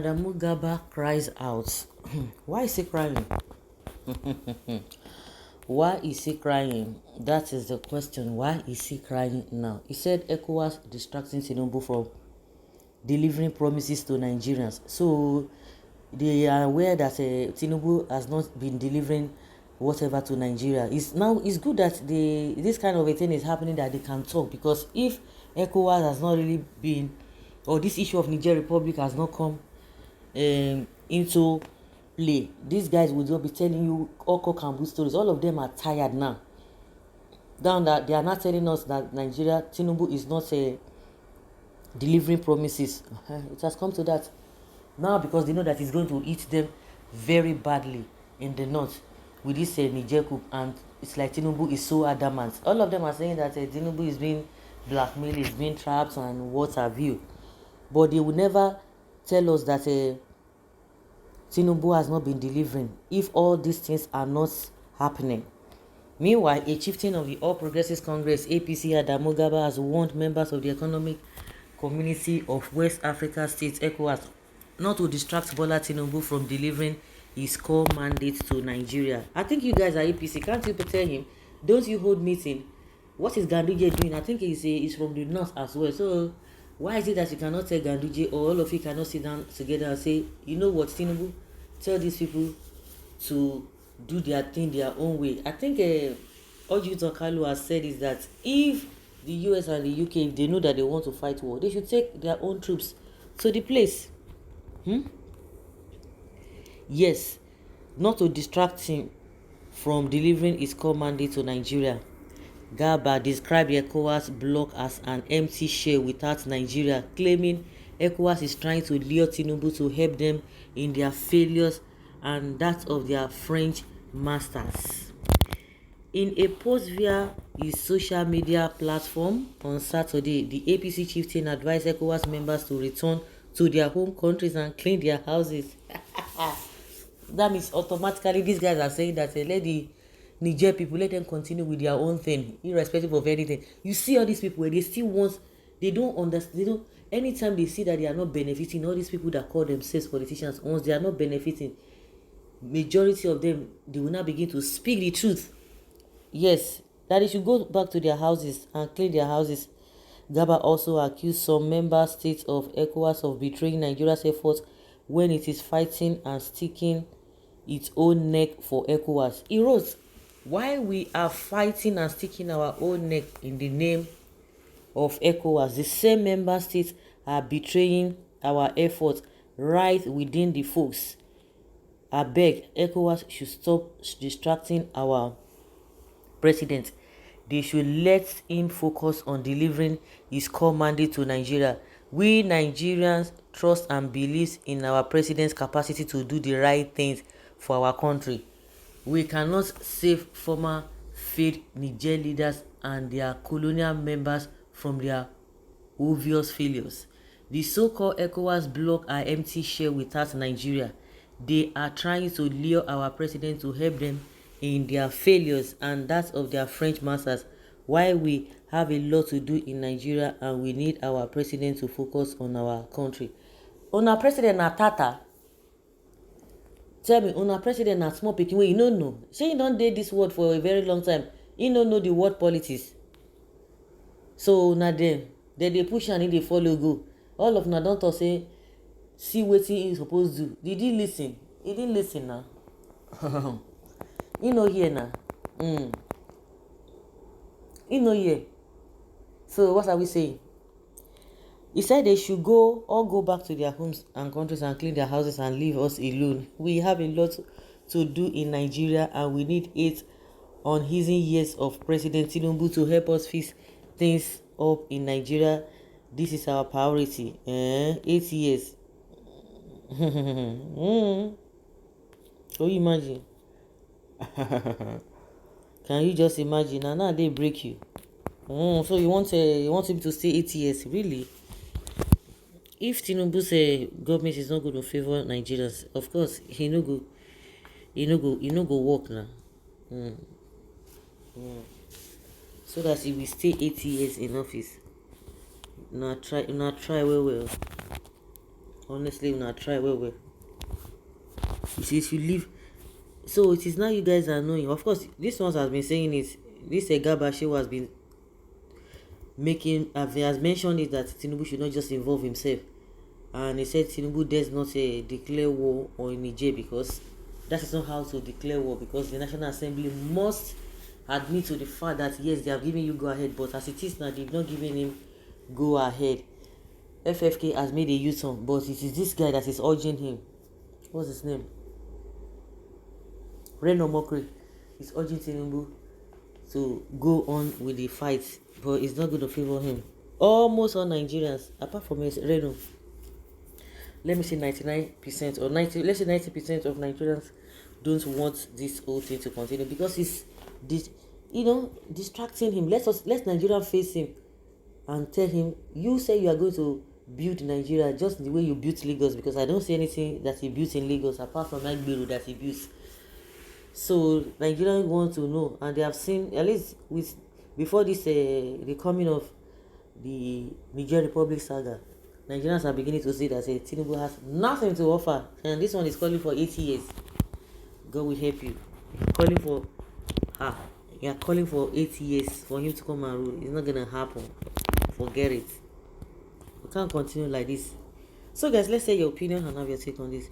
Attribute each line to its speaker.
Speaker 1: Adamu Gaba cries out. Why is he crying? Why is he crying? That is the question. Why is he crying now? He said ECOWAS distracting Tinubu from delivering promises to Nigerians. So they are aware that Tinubu has not been delivering whatever to Nigeria. It's good that this kind of a thing is happening, that they can talk, because if ECOWAS has not really been, or this issue of Niger Republic has not come into play, these guys will just be telling you all cock and bull stories. All of them are tired now. Down that they are not telling us that Nigeria, Tinubu is not delivering promises. It has come to that now, because they know that it's going to eat them very badly in the north with this Niger coup, and it's like Tinubu is so adamant. All of them are saying that Tinubu is being blackmailed, is being trapped, and what have you. But they will never tell us that Tinubu has not been delivering if all these things are not happening. Meanwhile, a chieftain of the All Progressives Congress, APC, Adamu Gaba, has warned members of the Economic Community of West Africa States, ECOWAS, not to distract Bola Tinubu from delivering his core mandate to Nigeria. I think you guys are APC. Can't you tell him? Don't you hold meeting? What is Ganduje doing? I think he's from the north as well. So why is it that you cannot tell Ganduje, or all of you cannot sit down together and say, you know what, Tinubu, tell these people to do their thing their own way? I think Oji Tokalu has said is that if the US and the UK, if they know that they want to fight war, they should take their own troops to the place. Yes, not to distract him from delivering his core mandate to Nigeria. Gaba described the ECOWAS bloc as an empty shell without Nigeria, claiming ECOWAS is trying to lure Tinubu to help them in their failures and that of their French masters. In a post via his social media platform on Saturday, the APC chieftain advised ECOWAS members to return to their home countries and clean their houses. That means automatically these guys are saying that let the Niger people, let them continue with their own thing, irrespective of anything. You see all these people, they still want, they don't understand, they don't, anytime they see that they are not benefiting, all these people that call themselves politicians, once they are not benefiting, majority of them, they will now begin to speak the truth. Yes, that they should go back to their houses and clean their houses. Gaba also accused some member states of ECOWAS of betraying Nigeria's efforts when it is fighting and sticking its own neck for ECOWAS. He wrote, while we are fighting and sticking our own neck in the name of ECOWAS, the same member states are betraying our efforts right within the folks. I beg, ECOWAS should stop distracting our president. They should let him focus on delivering his core mandate to Nigeria. We Nigerians trust and believe in our president's capacity to do the right things for our country. We cannot save former failed Niger leaders and their colonial members from their obvious failures. The so-called ECOWAS bloc are empty shell without Nigeria. They are trying to lure our president to help them in their failures and that of their French masters, while we have a lot to do in Nigeria and we need our president to focus on our country. Our president na tata. Tell me, our president na small pikin wey you no know. Shey you don dey this world for a very long time, you no know the world politics. So na dem dey push and dey follow go. All of una don talk say see wetin he suppose do. Did he listen? He didn't listen na. He no hear na. He no hear. So what are we saying? He said they should all go back to their homes and countries and clean their houses and leave us alone. We have a lot to do in Nigeria and we need 8 unheeding years of President Tinubu to help us fix things up in Nigeria. This is our priority. 8 years. Can you imagine? Can you just imagine? And now they break you. So you want him to stay 8 years? Really? If Tinubu's government is not going to favor Nigerians, of course he no go work now. So that he will stay 80 years in office. Now try well. Honestly, una try well. You see, if you leave, so it is now you guys are knowing. Of course, this one has been saying it. This Gabashi has been making, has mentioned it that Tinubu should not just involve himself, and he said Tinubu does not declare war on Niger because that is not how to declare war, because the National Assembly must admit to the fact that yes, they have given you go ahead, but as it is now, they've not given him go ahead. FFK has made a U-turn, but it is this guy that is urging him. What's his name? Reno Mokri is urging Tinubu to go on with the fight, but it's not going to favor him. Almost all Nigerians, apart from Reno, let me say 99% or 90, let's say 90% of Nigerians don't want this whole thing to continue because it's this, distracting him. Let Nigeria face him and tell him, you say you are going to build Nigeria just the way you built Lagos, because I don't see anything that he built in Lagos apart from Agbiru that he built. So Nigerians want to know, and they have seen, at least with before this the coming of the Nigerian Republic saga, Nigerians are beginning to see that Tinubu has nothing to offer, and this one is calling for 80 years. God will help you. Calling for you are calling for 80 years for him to come and rule. It's not gonna happen. Forget it. We can't continue like this. So guys, let's say your opinion and have your take on this.